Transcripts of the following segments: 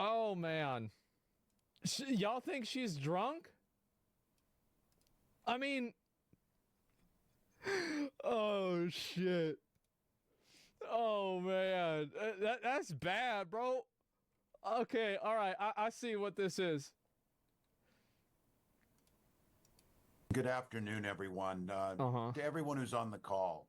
Oh, man. Y'all think she's drunk? I mean... Oh, shit. Oh, man. That's bad, bro. Okay, all right. I see what this is. Good afternoon, everyone. To everyone who's on the call,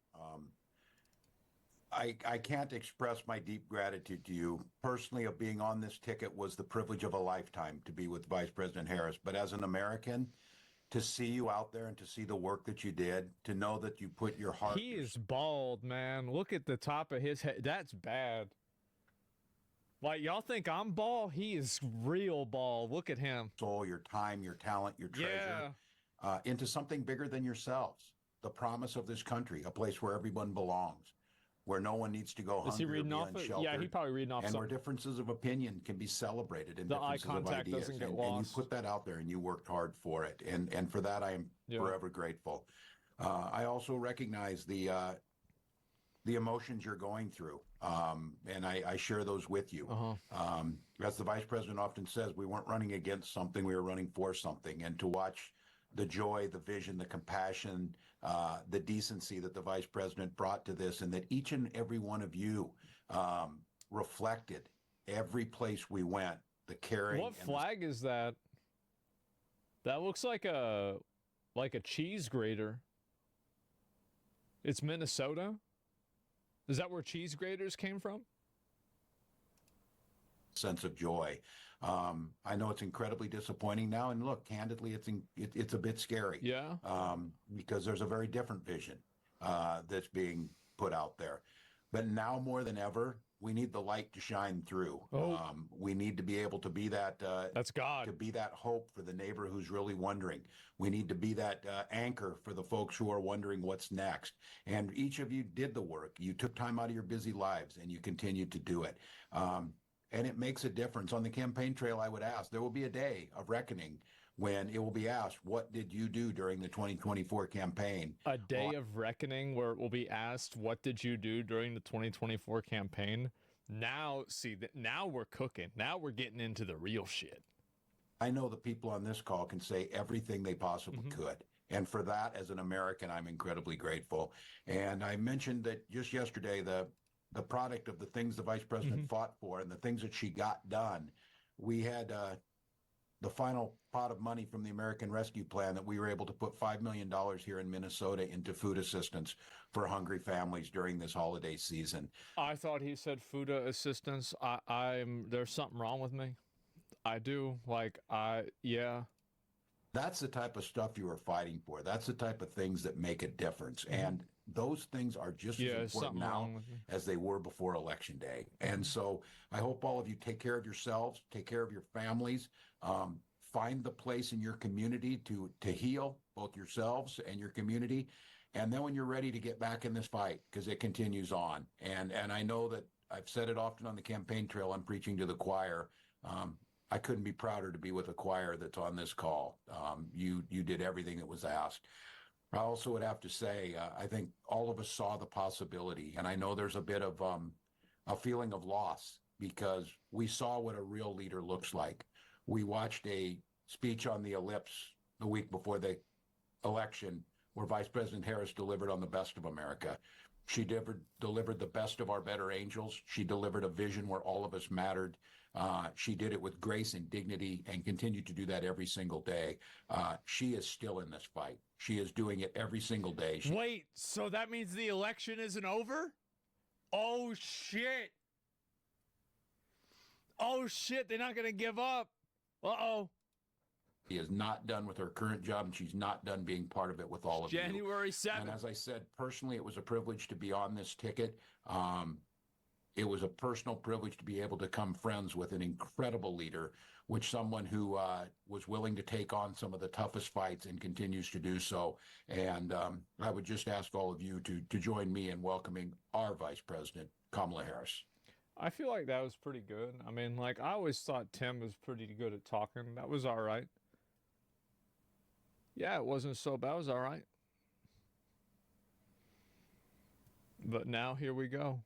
I can't express my deep gratitude to you. Personally, of being on this ticket was the privilege of a lifetime to be with Vice President Harris. But as an American, to see you out there and to see the work that you did, to know that you put your heart... He is bald, man. Look at the top of his head. That's bad. Like, y'all think I'm bald? He is real bald. Look at him. Soul, your time, your talent, your treasure, into something bigger than yourselves. The promise of this country, a place where everyone belongs, where no one needs to go hungry or be unsheltered. Yeah, he probably reading off and something. where differences of opinion can be celebrated and the eye differences of contact ideas. doesn't get and lost. you put that out there and you worked hard for it. And for that, I am forever grateful. I also recognize the emotions you're going through. And I share those with you. As the Vice President often says, we weren't running against something, we were running for something. And to watch the joy, the vision, the compassion, the decency that the Vice President brought to this, and that each and every one of you reflected every place we went, the caring. What flag is that? That looks like a cheese grater. It's Minnesota? Is that where cheese graters came from? Sense of joy. I know it's incredibly disappointing now, and look, candidly, it's a bit scary. Because there's a very different vision that's being put out there. But now more than ever, we need the light to shine through. We need to be able to be that. That's God. To be that hope for the neighbor who's really wondering. We need to be that anchor for the folks who are wondering what's next. And each of you did the work. You took time out of your busy lives, and you continued to do it. And it makes a difference. On the campaign trail, I would ask, there will be a day of reckoning when it will be asked, what did you do during the 2024 campaign? A day of reckoning where it will be asked, what did you do during the 2024 campaign? Now, see, now we're cooking. Now we're getting into the real shit. I know the people on this call can say everything they possibly could. And for that, as an American, I'm incredibly grateful. And I mentioned that just yesterday, the product of the things the Vice President fought for and the things that she got done. We had the final pot of money from the American Rescue Plan that we were able to put $5 million here in Minnesota into food assistance for hungry families during this holiday season. I thought he said food assistance. There's something wrong with me. I do. That's the type of stuff you are fighting for. That's the type of things that make a difference. And those things are just as important now as they were before Election Day. And so I hope all of you take care of yourselves, take care of your families, find the place in your community to heal both yourselves and your community. And then when you're ready to get back in this fight, because it continues on. And I know that I've said it often on the campaign trail, I'm preaching to the choir. I couldn't be prouder to be with a choir that's on this call. You did everything that was asked. I also would have to say, I think all of us saw the possibility, and I know there's a bit of a feeling of loss because we saw what a real leader looks like. We watched a speech on the Ellipse the week before the election where Vice President Harris delivered on the best of America. She delivered the best of our better angels. She delivered a vision where all of us mattered. She did it with grace and dignity and continued to do that every single day. She is still in this fight. She is doing it every single day. Wait, so that means the election isn't over? Oh, shit. Oh, shit, they're not going to give up. Uh-oh. She is not done with her current job, and she's not done being part of it with all of you. January 7th. And as I said, personally, it was a privilege to be on this ticket. It was a personal privilege to be able to become friends with an incredible leader, with someone who was willing to take on some of the toughest fights and continues to do so. And I would just ask all of you to join me in welcoming our Vice President, Kamala Harris. I feel like that was pretty good. I mean, I always thought Tim was pretty good at talking. That was all right. Yeah, it wasn't so bad. It was all right. But now here we go.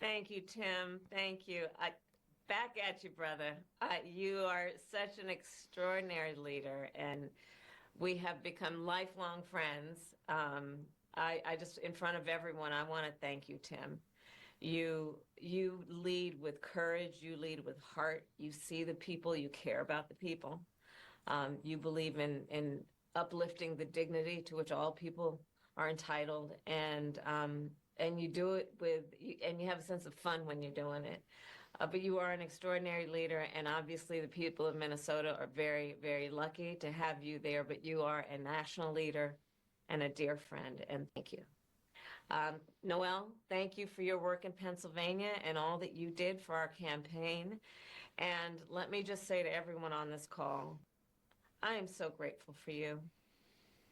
Thank you, Tim. Thank you. Back at you, brother. You are such an extraordinary leader, and we have become lifelong friends. I just, in front of everyone, I want to thank you, Tim. You lead with courage. You lead with heart. You see the people. You care about the people. You believe in uplifting the dignity to which all people are entitled, and you do it and you have a sense of fun when you're doing it. But you are an extraordinary leader, and obviously the people of Minnesota are very, very lucky to have you there. But you are a national leader and a dear friend, and thank you. Noel, thank you for your work in Pennsylvania and all that you did for our campaign. And let me just say to everyone on this call, I am so grateful for you,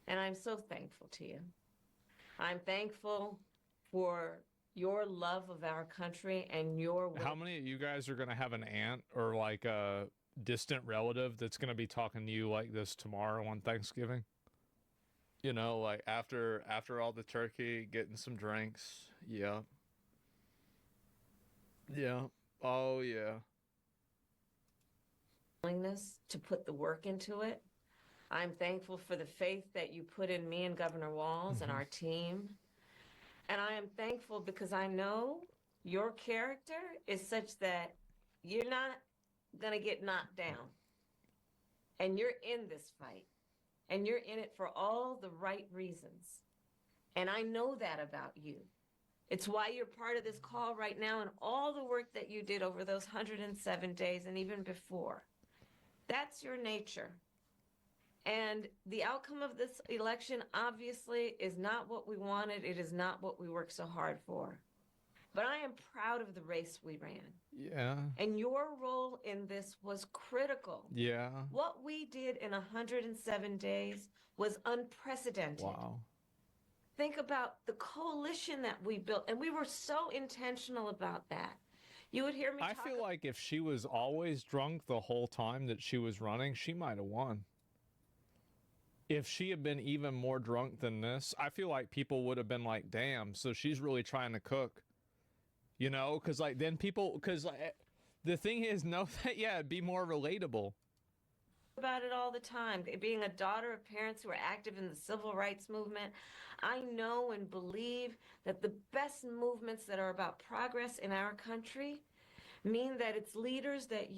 and I'm so thankful to you. I'm thankful for your love of our country and your... How many of you guys are going to have an aunt or like a distant relative that's going to be talking to you like this tomorrow on Thanksgiving? You know, like after all the turkey, getting some drinks. Yeah. Yeah. Oh, yeah. Willingness to put the work into it. I'm thankful for the faith that you put in me and Governor Walz and our team. And I am thankful because I know your character is such that you're not going to get knocked down. And you're in this fight. And you're in it for all the right reasons. And I know that about you. It's why you're part of this call right now and all the work that you did over those 107 days and even before. That's your nature. And the outcome of this election obviously is not what we wanted. It is not what we worked so hard for. But I am proud of the race we ran. Yeah. And your role in this was critical. Yeah. What we did in 107 days was unprecedented. Wow. Think about the coalition that we built, and we were so intentional about that. You would hear me I talk feel like if she was always drunk the whole time that she was running, she might have won. If she had been even more drunk than this, I feel like people would have been like, damn, so she's really trying to cook. You know, because like then people, because like, the thing is, yeah, it'd be more relatable. About it all the time. Being a daughter of parents who are active in the civil rights movement, I know and believe that the best movements that are about progress in our country mean that it's leaders that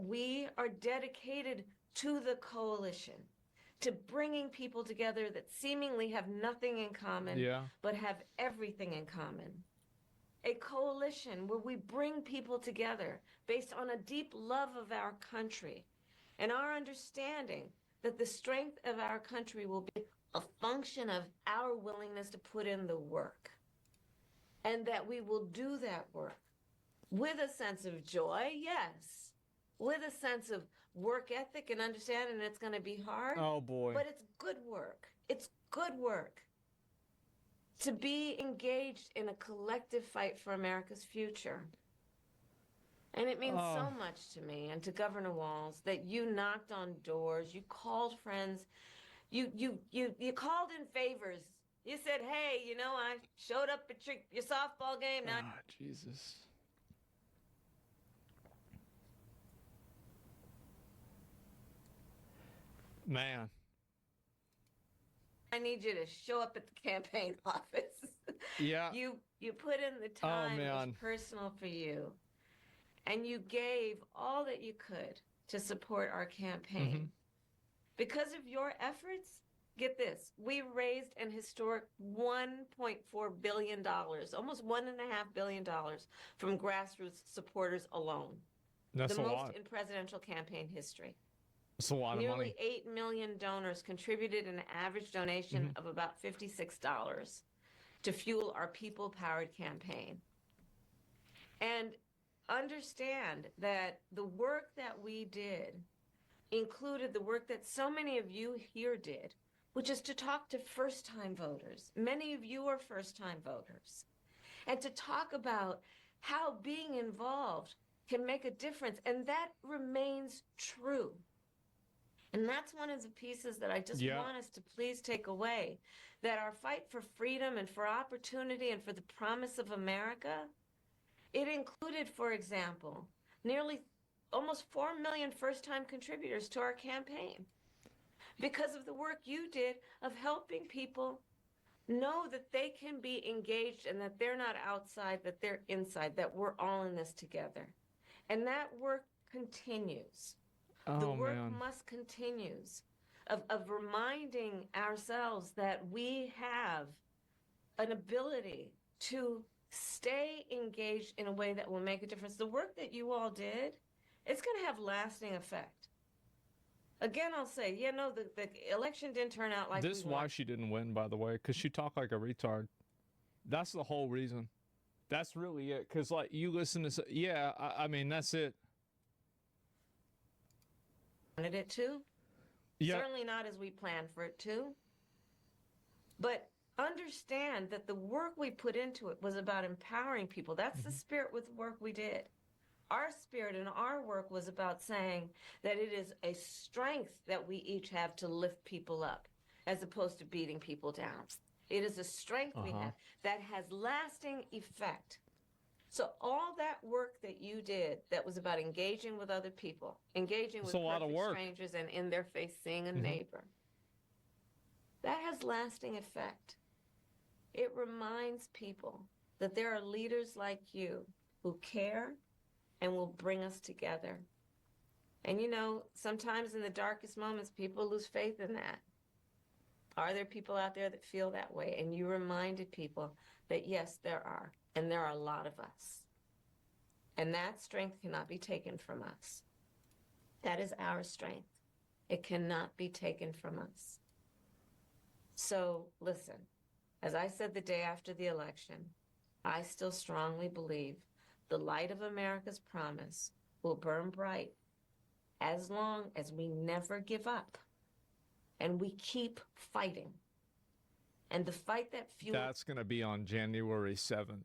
we are dedicated to the coalition, to bringing people together that seemingly have nothing in common, but have everything in common. A coalition where we bring people together based on a deep love of our country and our understanding that the strength of our country will be a function of our willingness to put in the work, and that we will do that work with a sense of joy, yes, with a sense of work ethic and understanding it's going to be hard. Oh, boy. But it's good work. It's good work to be engaged in a collective fight for America's future. And it means so much to me and to Governor Walz that you knocked on doors, you called friends, you called in favors. You said, hey, you know, I showed up at your softball game. Now, Jesus. Man. I need you to show up at the campaign office. Yeah. You put in the time. It was personal for you. And you gave all that you could to support our campaign. Because of your efforts, get this, we raised an historic $1.4 billion, almost $1.5 billion from grassroots supporters alone. That's the a most lot. in presidential campaign history. That's a lot of money. Nearly 8 million donors contributed an average donation of about $56 to fuel our people-powered campaign. And understand that the work that we did included the work that so many of you here did, which is to talk to first-time voters. Many of you are first-time voters. And to talk about how being involved can make a difference. And that remains true. And that's one of the pieces that I just want us to please take away, that our fight for freedom and for opportunity and for the promise of America It included, for example, nearly almost 4 million first-time contributors to our campaign because of the work you did of helping people know that they can be engaged and that they're not outside, that they're inside, that we're all in this together. And that work continues. The work must continues of reminding ourselves that we have an ability to stay engaged in a way that will make a difference. The work that you all did, it's going to have lasting effect. Again, I'll say, the election didn't turn out like this is why she didn't win, by the way, because she talked like a retard. That's the whole reason. That's really it. Because, like, you listen to, I mean, that's it. Wanted it to. Yep. Certainly not as we planned for it to. But understand that the work we put into it was about empowering people. That's the spirit with the work we did. Our spirit and our work was about saying that it is a strength that we each have to lift people up as opposed to beating people down. It is a strength we have that has lasting effect. So all that work that you did that was about engaging with other people, engaging with perfect strangers and in their face seeing a neighbor, that has lasting effect. It reminds people that there are leaders like you who care and will bring us together. And sometimes in the darkest moments, people lose faith in that. Are there people out there that feel that way? And you reminded people that yes, there are. And there are a lot of us. And that strength cannot be taken from us. That is our strength. It cannot be taken from us. So listen, as I said the day after the election, I still strongly believe the light of America's promise will burn bright as long as we never give up and we keep fighting. And the fight that fuels... That's going to be on January 7th.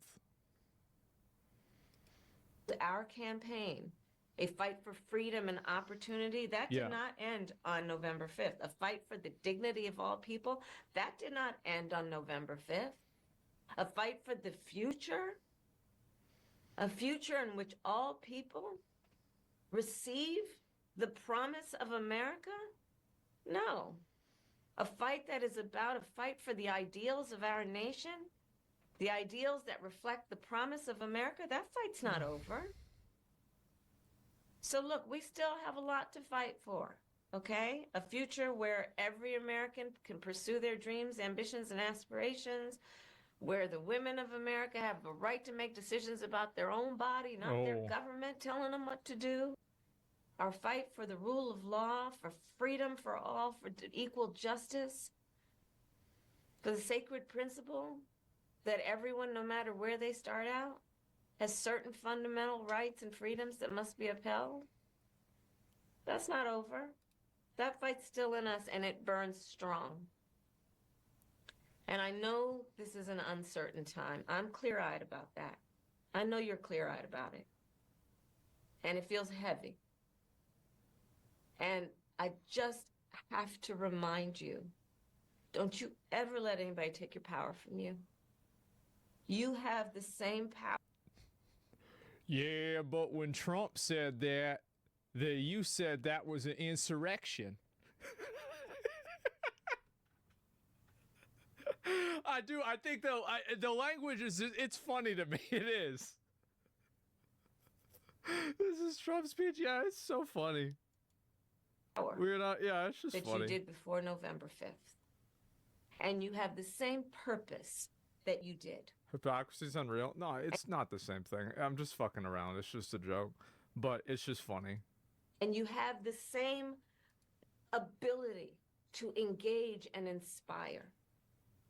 Our campaign, a fight for freedom and opportunity, that did not end on November 5th. A fight for the dignity of all people, that did not end on November 5th. A fight for the future, a future in which all people receive the promise of America? No. A fight that is about a fight for the ideals of our nation, the ideals that reflect the promise of America, that fight's not over. So look, we still have a lot to fight for, okay? A future where every American can pursue their dreams, ambitions, and aspirations, where the women of America have the right to make decisions about their own body, not their government telling them what to do. Our fight for the rule of law, for freedom for all, for equal justice, for the sacred principle that everyone, no matter where they start out, has certain fundamental rights and freedoms that must be upheld. That's not over. That fight's still in us, and it burns strong. And I know this is an uncertain time. I'm clear-eyed about that. I know you're clear-eyed about it. And it feels heavy. And I just have to remind you, don't you ever let anybody take your power from you. You have the same power. Yeah, but when Trump said that you said that was an insurrection. I do. I think the language it's funny to me. It is. This is Trump's speech. Yeah, it's so funny. We're not. Yeah, it's just that funny. You did before November 5th, and you have the same purpose that you did. Hypocrisy's unreal. No, it's not the same thing. I'm just fucking around. It's just a joke, but it's just funny. And you have the same ability to engage and inspire.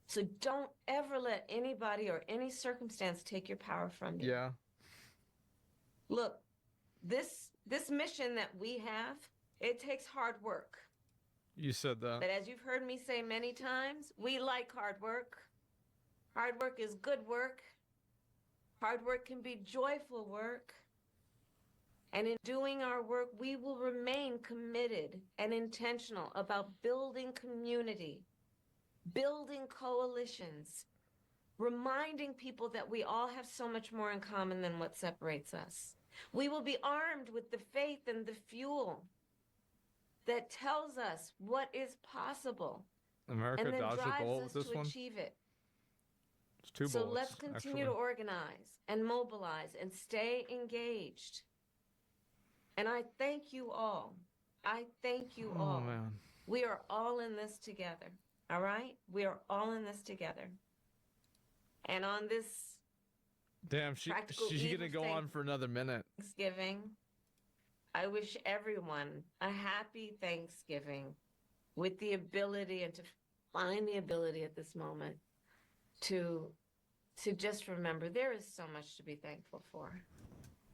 So don't ever let anybody or any circumstance take your power from you. Yeah. Look, this mission that we have, it takes hard work. You said that. But as you've heard me say many times, we like hard work. Hard work is good work. Hard work can be joyful work. And in doing our work, we will remain committed and intentional about building community, building coalitions, reminding people that we all have so much more in common than what separates us. We will be armed with the faith and the fuel that tells us what is possible. America and then dodged a drives bullet us with this to one. achieve it. It's two So bullets. let's continue to organize and mobilize and stay engaged. And I thank you all. I thank you all. Oh man. We are all in this together. All right? We are all in this together. And on this Damn, she's gonna go on for another minute. Thanksgiving, I wish everyone a happy Thanksgiving with the ability and to find the ability at this moment to just remember there is so much to be thankful for.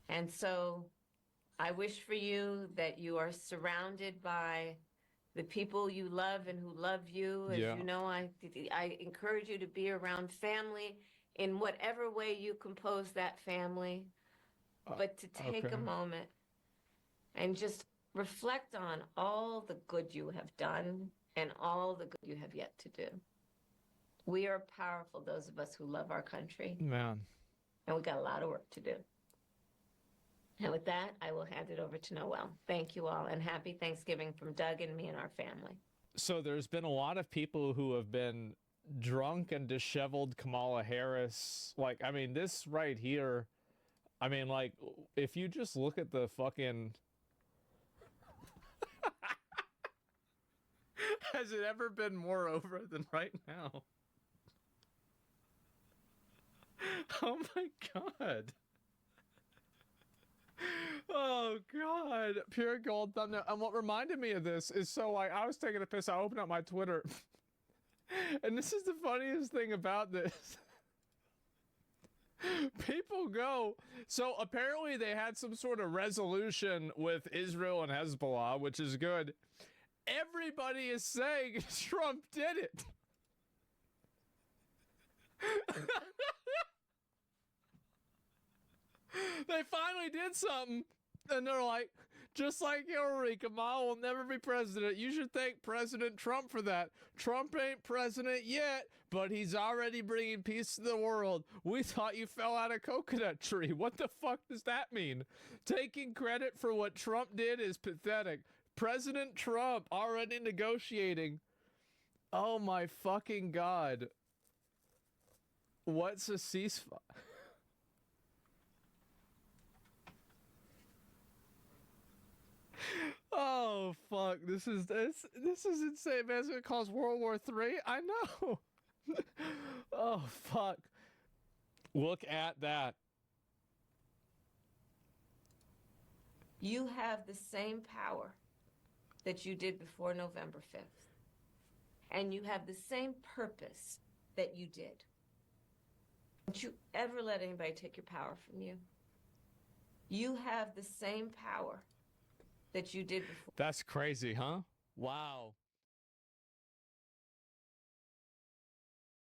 And so I wish for you that you are surrounded by the people you love and who love you. As you know, I encourage you to be around family in whatever way you compose that family, but to take a moment and just reflect on all the good you have done and all the good you have yet to do. We are powerful, those of us who love our country. Man. And we got a lot of work to do. And with that, I will hand it over to Noel. Thank you all, and happy Thanksgiving from Doug and me and our family. So there's been a lot of people who have been drunk and disheveled Kamala Harris. Like, I mean, this right here, I mean, like, if you just look at the fucking... Has it ever been more over than right now? Oh my God. Oh God. Pure gold thumbnail. And what reminded me of this is, so like, I was taking a piss, I opened up my Twitter, and this is the funniest thing about this. People go, so apparently they had some sort of resolution with Israel and Hezbollah, which is good. Everybody is saying Trump did it. They finally did something, and they're like, just like Hillary, Kamala will never be president. You should thank President Trump for that. Trump ain't president yet, but he's already bringing peace to the world. We thought you fell out of coconut tree. What the fuck does that mean? Taking credit for what Trump did is pathetic. President Trump already negotiating. Oh my fucking God. What's a ceasefire? Oh fuck, this is insane, man. It's gonna cause World War III. I know. Oh fuck. Look at that. You have the same power that you did before November 5th. And you have the same purpose that you did. Don't you ever let anybody take your power from you. You have the same power that you did before. That's crazy, huh? Wow.